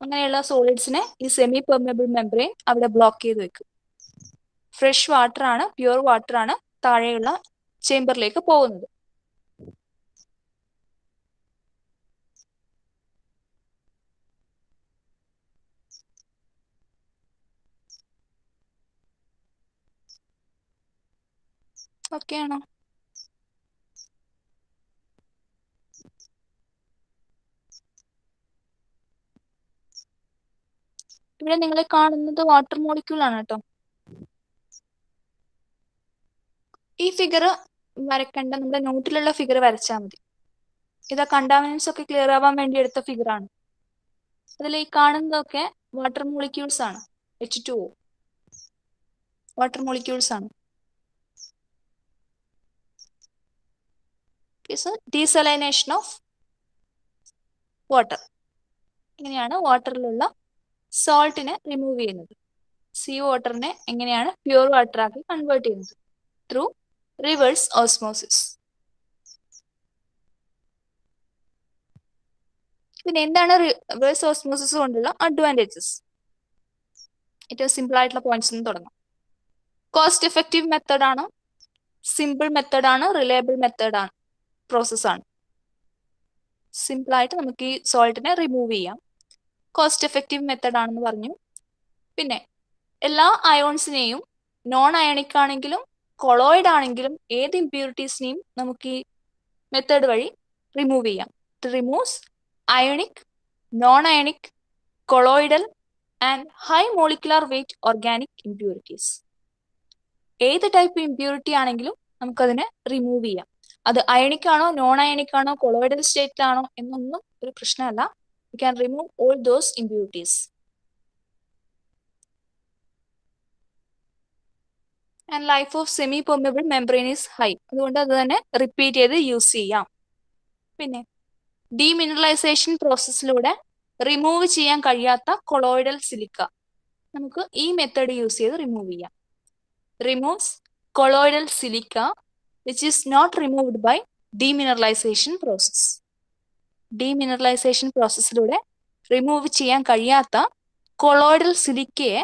അങ്ങനെയുള്ള സോളിഡ്സിനെ ഈ സെമി പെർമിയബിൾ മെംബ്രെയിൻ അവിടെ ബ്ലോക്ക് ചെയ്ത് വെക്കും. ഫ്രഷ് വാട്ടർ ആണ്, പ്യുവർ വാട്ടർ ആണ് താഴെയുള്ള ചേംബറിലേക്ക് പോകുന്നത്. ഓക്കെ ആണോ? ഇവിടെ നിങ്ങൾ കാണുന്നത് വാട്ടർ മോളിക്യൂൾ ആണ് കേട്ടോ. ഈ ഫിഗർ വരക്കണ്ട, നമ്മുടെ നോട്ടിലുള്ള ഫിഗർ വരച്ചാൽ മതി. ഇതാ കണ്ടാമിനൻസ് ഒക്കെ ക്ലിയർ ആവാൻ വേണ്ടി എടുത്ത ഫിഗർ ആണ്. അതിൽ ഈ കാണുന്നതൊക്കെ വാട്ടർ മോളിക്യൂൾസ് ആണ്. H2O വാട്ടർ മോളിക്യൂൾസ് ആണ്. Desalination of water. ഇങ്ങനെയാണ് വാട്ടറിലുള്ള സോൾട്ടിനെ റിമൂവ് ചെയ്യുന്നത്. സീ വാട്ടറിനെ എങ്ങനെയാണ് പ്യുവർ വാട്ടർ ആക്കി കൺവേർട്ട് ചെയ്യുന്നത്? Through reverse osmosis. പിന്നെ എന്താണ് റിവേഴ്സ് ഓസ്മോസിസ് കൊണ്ടുള്ള അഡ്വാൻറ്റേജസ്? ഏറ്റവും സിമ്പിൾ ആയിട്ടുള്ള പോയിന്റ്സ് നിന്ന് തുടങ്ങാം. കോസ്റ്റ് എഫക്റ്റീവ് മെത്തേഡ് ആണ്, സിമ്പിൾ മെത്തേഡ് ആണ്, റിലയബിൾ മെത്തേഡ് ആണ്, പ്രോസസ് ആണ്. സിമ്പിൾ ആയിട്ട് നമുക്ക് ഈ സോൾട്ടിനെ റിമൂവ് ചെയ്യാം. കോസ്റ്റ് എഫക്റ്റീവ് മെത്തേഡ് ആണെന്ന് പറഞ്ഞു. പിന്നെ എല്ലാ അയോൺസിനെയും നോൺ അയണിക് ആണെങ്കിലും കൊളോയിഡ് ആണെങ്കിലും ഏത് ഇമ്പ്യൂരിറ്റീസിനെയും നമുക്ക് ഈ മെത്തേഡ് വഴി റിമൂവ് ചെയ്യാം. It removes ionic, non ionic, colloidal and high molecular weight organic impurities. ഏത് ടൈപ്പ് ഇമ്പ്യൂരിറ്റി ആണെങ്കിലും നമുക്കതിനെ റിമൂവ് ചെയ്യാം. അത് അയണിക് ആണോ, നോൺ അയണിക് ആണോ, കൊളോയിഡൽ സ്റ്റേറ്റിലാണോ എന്നൊന്നും ഒരു പ്രശ്നമല്ല. We can remove all those impurities. And life of semi-permeable membrane is high. അതുകൊണ്ട് അത് തന്നെ റിപ്പീറ്റ് ചെയ്ത് യൂസ് ചെയ്യാം. പിന്നെ ഡീമിനറലൈസേഷൻ പ്രോസസ്സിലൂടെ റിമൂവ് ചെയ്യാൻ കഴിയാത്ത കൊളോയിഡൽ സിലിക്ക നമുക്ക് ഈ മെത്തേഡ് യൂസ് ചെയ്ത് റിമൂവ് ചെയ്യാം. Removes colloidal silica which is not removed by demineralization process. Demineralization പ്രോസസ്സിലൂടെ റിമൂവ് ചെയ്യാൻ കഴിയാത്ത കൊളോയിഡൽ സിലിക്കയെ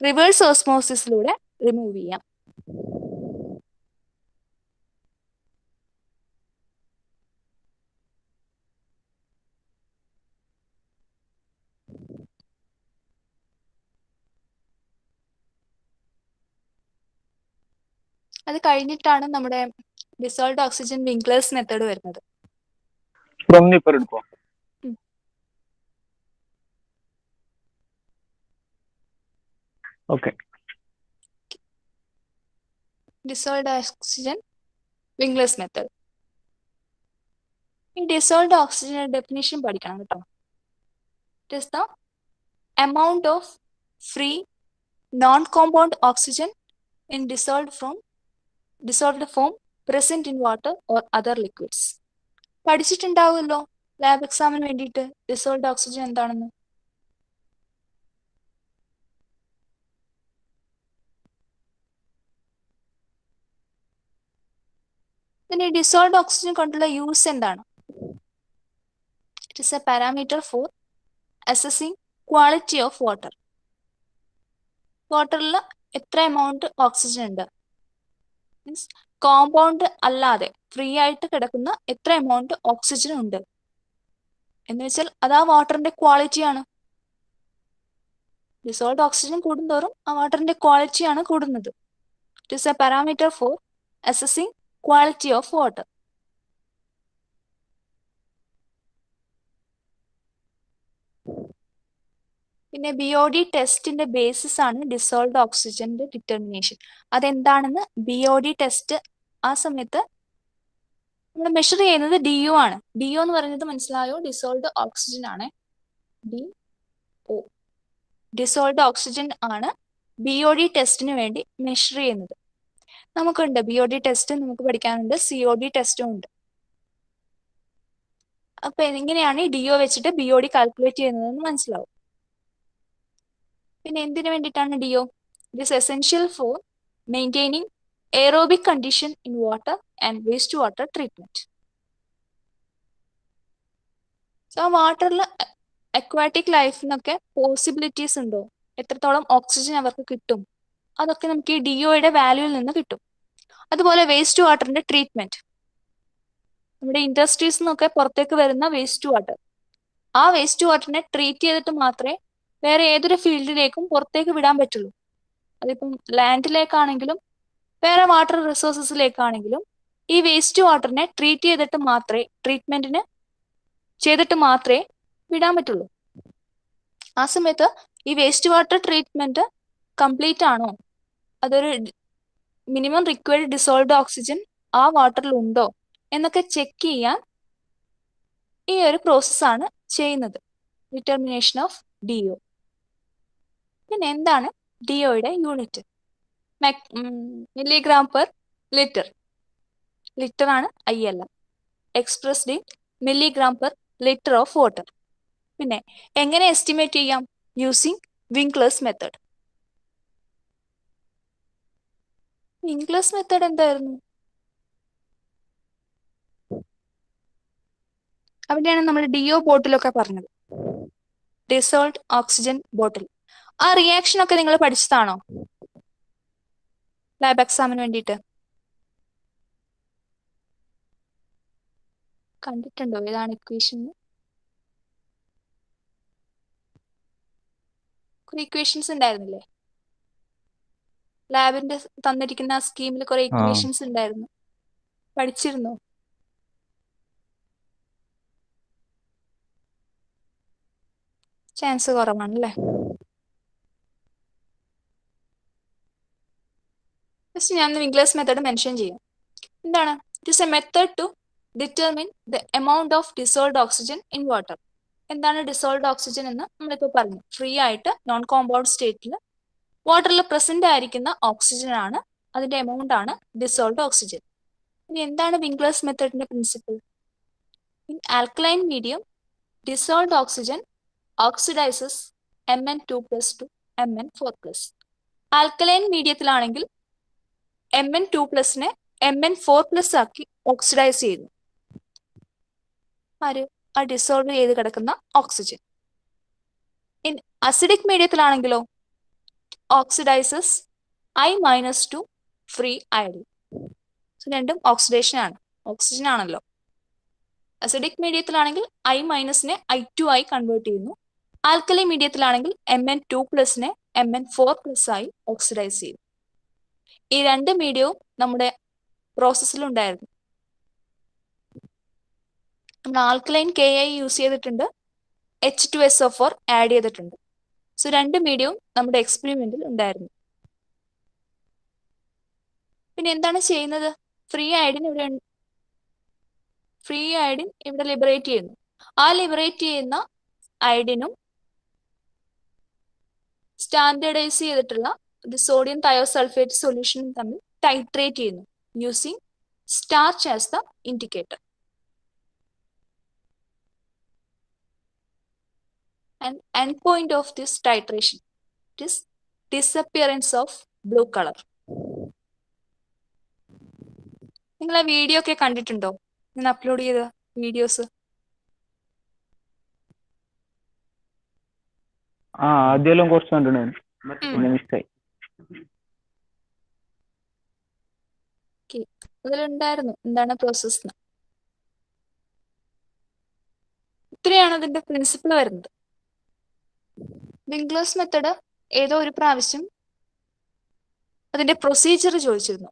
റിവേഴ്സ് ഓസ്മോസിസിലൂടെ റിമൂവ് ചെയ്യാം. അത് കഴിഞ്ഞിട്ടാണ് നമ്മുടെ ഡിസോൾവ്ഡ് ഓക്സിജൻ വിങ്ക്ലേഴ്സ് മെത്തേഡ് വരുന്നത്. ഫ്രം എടുക്കോ? Okay. Dissolved oxygen Winkler's method. ഈ ഡിസോൾവ്ഡ് ഓക്സിജൻ ഡെഫിനിഷൻ പഠിക്കണം കേട്ടോ. It is the amount of free non-compound oxygen in dissolved form present in water or other liquids. പഠിച്ചിട്ടുണ്ടാവുമല്ലോ ലാബ് എക്സാമിന് വേണ്ടിയിട്ട് dissolved oxygen എന്താണെന്ന്. പിന്നെ ഡിസോൾവ്ഡ് ഓക്സിജൻ കൊണ്ടുള്ള യൂസ് എന്താണ്? It is a parameter for assessing quality of water. വാട്ടറിൽ എത്ര amount oxygen ഉണ്ട്, മീൻസ് കോമ്പൗണ്ട് അല്ലാതെ ഫ്രീ ആയിട്ട് കിടക്കുന്ന എത്ര എമൗണ്ട് ഓക്സിജൻ ഉണ്ട് എന്ന് വെച്ചാൽ അത് ആ വാട്ടറിന്റെ ക്വാളിറ്റിയാണ്. ഡിസോൾവ്ഡ് ഓക്സിജൻ കൂടുന്തോറും ആ വാട്ടറിന്റെ ക്വാളിറ്റിയാണ് കൂടുന്നത്. It is a parameter for assessing quality of water. പിന്നെ BOD ടെസ്റ്റിന്റെ ബേസിസ് ആണ് ഡിസോൾവ്ഡ് ഓക്സിജന്റെ ഡിറ്റർമിനേഷൻ. അതെന്താണെന്ന് BOD ടെസ്റ്റ് ആ സമയത്ത് നമ്മൾ മെഷർ ചെയ്യുന്നത് DO ആണ്. DO എന്ന് പറയുന്നത് മനസ്സിലായോ? ഡിസോൾവ്ഡ് ഓക്സിജൻ ആണ്. DO ഡിസോൾവ്ഡ് ഓക്സിജൻ ആണ് BOD ടെസ്റ്റിന് വേണ്ടി മെഷർ ചെയ്യുന്നത്. നമുക്കുണ്ട് BOD ടെസ്റ്റ്, നമുക്ക് പഠിക്കാനുണ്ട്. COD ടെസ്റ്റും ഉണ്ട്. അപ്പൊ എങ്ങനെയാണ് ഈ DO വെച്ചിട്ട് BOD കാൽക്കുലേറ്റ് ചെയ്യുന്നതെന്ന് മനസ്സിലാവും. പിന്നെ എന്തിനു വേണ്ടിയിട്ടാണ് DO? It is essential for maintaining aerobic condition in water and waste water treatment. So ആ വാട്ടറിൽ അക്വാറ്റിക് ലൈഫിനൊക്കെ പോസിബിലിറ്റീസ് ഉണ്ടോ, എത്രത്തോളം ഓക്സിജൻ അവർക്ക് കിട്ടും, അതൊക്കെ നമുക്ക് ഈ ഡിഒയുടെ വാല്യൂവിൽ നിന്ന് കിട്ടും. അതുപോലെ വേസ്റ്റ് വാട്ടറിന്റെ ട്രീറ്റ്മെന്റ്, നമ്മുടെ ഇൻഡസ്ട്രീസ് നിന്നൊക്കെ പുറത്തേക്ക് വരുന്ന വേസ്റ്റ് വാട്ടർ, ആ വേസ്റ്റ് വാട്ടറിനെ ട്രീറ്റ് ചെയ്തിട്ട് മാത്രമേ വേറെ ഏതൊരു ഫീൽഡിലേക്കും പുറത്തേക്ക് വിടാൻ പറ്റുള്ളൂ. അതിപ്പം ലാൻഡിലേക്കാണെങ്കിലും വേറെ വാട്ടർ റിസോഴ്സസിലേക്കാണെങ്കിലും ഈ വേസ്റ്റ് വാട്ടറിനെ ട്രീറ്റ്മെന്റിന് ചെയ്തിട്ട് മാത്രമേ വിടാൻ പറ്റുള്ളൂ. ആ സമയത്ത് ഈ വേസ്റ്റ് വാട്ടർ ട്രീറ്റ്മെന്റ് കംപ്ലീറ്റ് ആണോ, അതൊരു മിനിമം റിക്വയർഡ് ഡിസോൾവ്ഡ് ഓക്സിജൻ ആ വാട്ടറിൽ ഉണ്ടോ എന്നൊക്കെ ചെക്ക് ചെയ്യാൻ ഈ ഒരു പ്രോസസ്സാണ് ചെയ്യുന്നത്, ഡിറ്റർമിനേഷൻ ഓഫ് ഡിഒ. പിന്നെ എന്താണ് ഡിഒയുടെ unit? Milligram per litre. Litre ആണ് ILM, expressed in milligram per litre of water. പിന്നെ എങ്ങനെ എസ്റ്റിമേറ്റ് ചെയ്യാം? Using Winkler's method. Winkler's method എന്തായിരുന്നു? അവിടെയാണ് നമ്മൾ ഡിഒ ബോട്ടിലൊക്കെ പറഞ്ഞത്, ഡിസോൾവ്ഡ് ഓക്സിജൻ ബോട്ടിൽ. ആ റിയാക്ഷൻ ഒക്കെ നിങ്ങൾ പഠിച്ചതാണോ ലാബ് എക്സാമിന് വേണ്ടിയിട്ട്? കണ്ടിട്ടുണ്ടോ ഏതാണ് ഇക്വേഷൻ? കുറെ ഇക്വേഷൻസ് ഉണ്ടായിരുന്നില്ലേ ലാബിന്റെ തന്നിരിക്കുന്ന സ്കീമിൽ? കുറെ ഇക്വേഷൻസ് ഉണ്ടായിരുന്നു, പഠിച്ചിരുന്നോ? ചാൻസ് കുറവാണല്ലേ. ജസ്റ്റ് ഞാൻ വിങ്ക്ലേഴ്സ് മെത്തേഡ് മെൻഷൻ ചെയ്യാം. എന്താണ്? It is a method to determine the amount of dissolved oxygen in water. എന്താണ് ഡിസോൾവ്ഡ് ഓക്സിജൻ എന്ന് നമ്മളിപ്പോൾ പറഞ്ഞു. ഫ്രീ ആയിട്ട് നോൺ കോമ്പൗണ്ട് സ്റ്റേറ്റിൽ വാട്ടറിൽ പ്രസന്റ് ആയിരിക്കുന്ന ഓക്സിജൻ ആണ്, അതിന്റെ എമൗണ്ട് ആണ് ഡിസോൾവ്ഡ് ഓക്സിജൻ. ഇനി എന്താണ് വിങ്ക്ലേഴ്സ് മെത്തേഡിന്റെ principle? In alkaline medium dissolved oxygen oxidises Mn2+ to Mn4+. Alkaline മീഡിയത്തിലാണെങ്കിൽ Mn2+നെ Mn4+ ആക്കി ഓക്സിഡൈസ് ചെയ്യുന്നു. ആര്? ആ ഡിസോൾവ് ചെയ്ത് കിടക്കുന്ന ഓക്സിജൻ. ഇൻ അസിഡിക് മീഡിയത്തിലാണെങ്കിലോ oxidises I- to free iodine. രണ്ടും ഓക്സിഡേഷൻ ആണ്, ഓക്സിജൻ ആണല്ലോ. അസിഡിക് മീഡിയത്തിലാണെങ്കിൽ I- I2 ആയി കൺവേർട്ട് ചെയ്യുന്നു. ആൽക്കലി മീഡിയത്തിലാണെങ്കിൽ Mn2+നെ Mn4+ ആയി ഓക്സിഡൈസ് ചെയ്യും. ഈ രണ്ട് മീഡിയവും നമ്മുടെ പ്രോസസ്സിലുണ്ടായിരുന്നു. നമ്മൾ ആൽക്കലൈൻ Ki യൂസ് ചെയ്തിട്ടുണ്ട്, H2SO4 ആഡ് ചെയ്തിട്ടുണ്ട്. സോ രണ്ട് മീഡിയവും നമ്മുടെ എക്സ്പെരിമെന്റിൽ ഉണ്ടായിരുന്നു. പിന്നെ എന്താണ് ചെയ്യുന്നത്? ഫ്രീ അയഡിൻ ഇവിടെ ലിബറേറ്റ് ചെയ്യുന്നു. ആ ലിബറേറ്റ് ചെയ്യുന്ന അയഡിനും സ്റ്റാൻഡേർഡൈസ് ചെയ്തിട്ടുള്ള സോഡിയം തയോസൾഫേറ്റ് സൊല്യൂഷനും തമ്മിൽ ടൈട്രേറ്റ് ചെയ്യുന്നു using starch as the indicator. And end point of this titration is disappearance of blue color. നിങ്ങൾ ആ വീഡിയോ ഒക്കെ കണ്ടിട്ടുണ്ടോ? ഞാൻ അപ്ലോഡ് ചെയ്ത വീഡിയോസ്. ആദ്യം കുറച്ച് കണ്ടിട്ടുണ്ടായിരുന്നു, മിസ്സായി. അതിലുണ്ടായിരുന്നു എന്താണ് പ്രോസസ്. ഇത്രയാണ് അതിന്റെ പ്രിൻസിപ്പിൾ വരുന്നത്. വിങ്ക്ലേഴ്സ് മെത്തേഡ് ഏതോ ഒരു പ്രാവശ്യം അതിന്റെ പ്രൊസീജിയർ ചോദിച്ചിരുന്നു,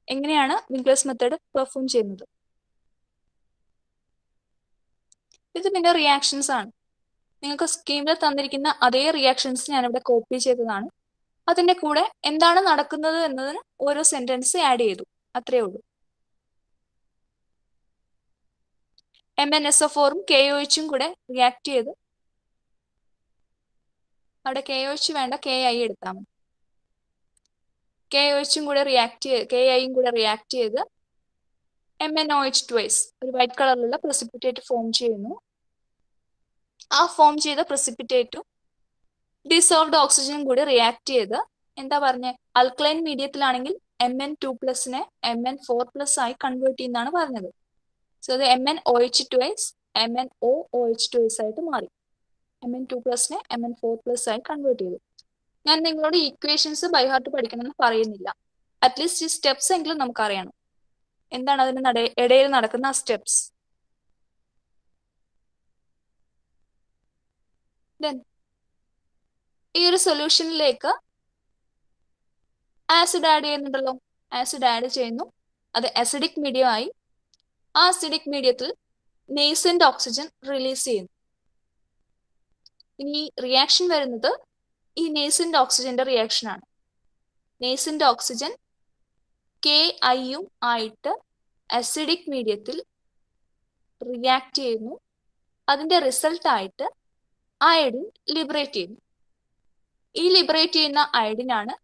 എങ്ങനെയാണ് വിങ്ക്ലേഴ്സ് മെത്തേഡ് പെർഫോം ചെയ്യുന്നത്. ഇത് പിന്നെ റിയാക്ഷൻസ് ആണ്. നിങ്ങൾക്ക് സ്കീമിൽ തന്നിരിക്കുന്ന അതേ റിയാക്ഷൻസ് ഞാനിവിടെ കോപ്പി ചെയ്തതാണ്. അതിന്റെ കൂടെ എന്താണ് നടക്കുന്നത് എന്നതിന് ഓരോ സെന്റൻസ് ആഡ് ചെയ്തു, അത്രേ ഉള്ളൂ. MnSO4ഉം KOHും കൂടെ റിയാക്ട് ചെയ്ത്, അവിടെ KOH വേണ്ട KI എടുത്താൽ മതി. KOHും കൂടെ KIയും കൂടെ റിയാക്ട് ചെയ്ത് MnOH2 ഒരു വൈറ്റ് കളറിലുള്ള പ്രസിപ്പിറ്റേറ്റ് ഫോം ചെയ്യുന്നു. ആ ഫോം ചെയ്ത പ്രസിപ്പിറ്റേറ്റും ഡിസോൾവ്ഡ് ഓക്സിജനും കൂടി റിയാക്ട് ചെയ്ത് എന്താ പറഞ്ഞ, ആൽക്കലൈൻ മീഡിയത്തിലാണെങ്കിൽ Mn2+നെ Mn4+ ആയി കൺവേർട്ട് ചെയ്യുന്നതാണ് പറഞ്ഞത്. സോ അത് MnOH2 MnOH2 ആയിട്ട് മാറി. Mn2+ Mn4+ ആയി കൺവേർട്ട് ചെയ്തു. ഞാൻ നിങ്ങളോട് ഈക്വേഷൻസ് ബൈ ഹാർട്ട് പഠിക്കണമെന്ന് പറയുന്നില്ല. അറ്റ്ലീസ്റ്റ് ഈ സ്റ്റെപ്സ് എങ്കിലും നമുക്കറിയണം. എന്താണ് അതിന് ഇടയിൽ നടക്കുന്ന ആ സ്റ്റെപ്സ്. ഈ ഒരു സൊല്യൂഷനിലേക്ക് ആസിഡ് ആഡ് ചെയ്യുന്നുണ്ടല്ലോ. ആസിഡ് ആഡ് ചെയ്യുന്നു, അത് അസിഡിക് മീഡിയമായി. ആ അസിഡിക് മീഡിയത്തിൽ നേസന്റ് ഓക്സിജൻ റിലീസ് ചെയ്യുന്നു. ഇനി റിയാക്ഷൻ വരുന്നത് ഈ നേസന്റ് ഓക്സിജന്റെ റിയാക്ഷൻ ആണ്. നേസന്റ് ഓക്സിജൻ KIയും ആയിട്ട് അസിഡിക് മീഡിയത്തിൽ റിയാക്ട് ചെയ്യുന്നു. അതിന്റെ റിസൾട്ട് ആയിട്ട് അയഡിൻ ലിബറേറ്റ് ചെയ്യുന്നു. ഈ ലിബറേറ്റ് ചെയ്യുന്ന അയഡിനാണ്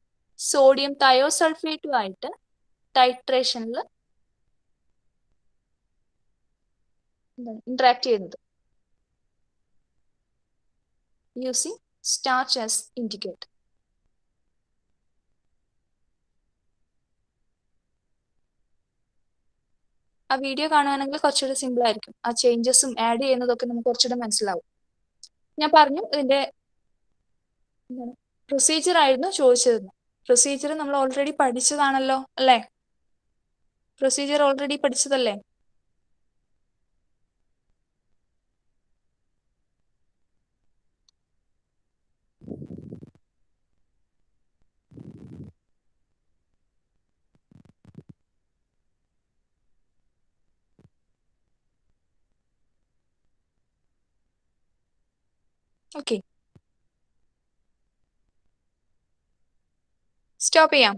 സോഡിയം തയോസൾഫേറ്റുമായിട്ട് ടൈട്രേഷനിൽ ഇന്ററാക്ട് ചെയ്യുന്നത്. Using starch as indicator. ആ വീഡിയോ കാണുകയാണെങ്കിൽ കുറച്ചുകൂടി സിമ്പിൾ ആയിരിക്കും. ആ ചേഞ്ചസും ആഡ് ചെയ്യുന്നതൊക്കെ നമുക്ക് കുറച്ചുകൂടെ മനസ്സിലാവും. ഞാൻ പറഞ്ഞു ഇതിന്റെ പ്രൊസീജിയർ ആയിരുന്നു ചോദിച്ചതെന്ന്. പ്രൊസീജിയർ നമ്മൾ ഓൾറെഡി പഠിച്ചതാണല്ലോ അല്ലേ? പ്രൊസീജിയർ ഓൾറെഡി പഠിച്ചതല്ലേ? ഓക്കെ, സ്റ്റോപ്പ് ചെയ്യാം.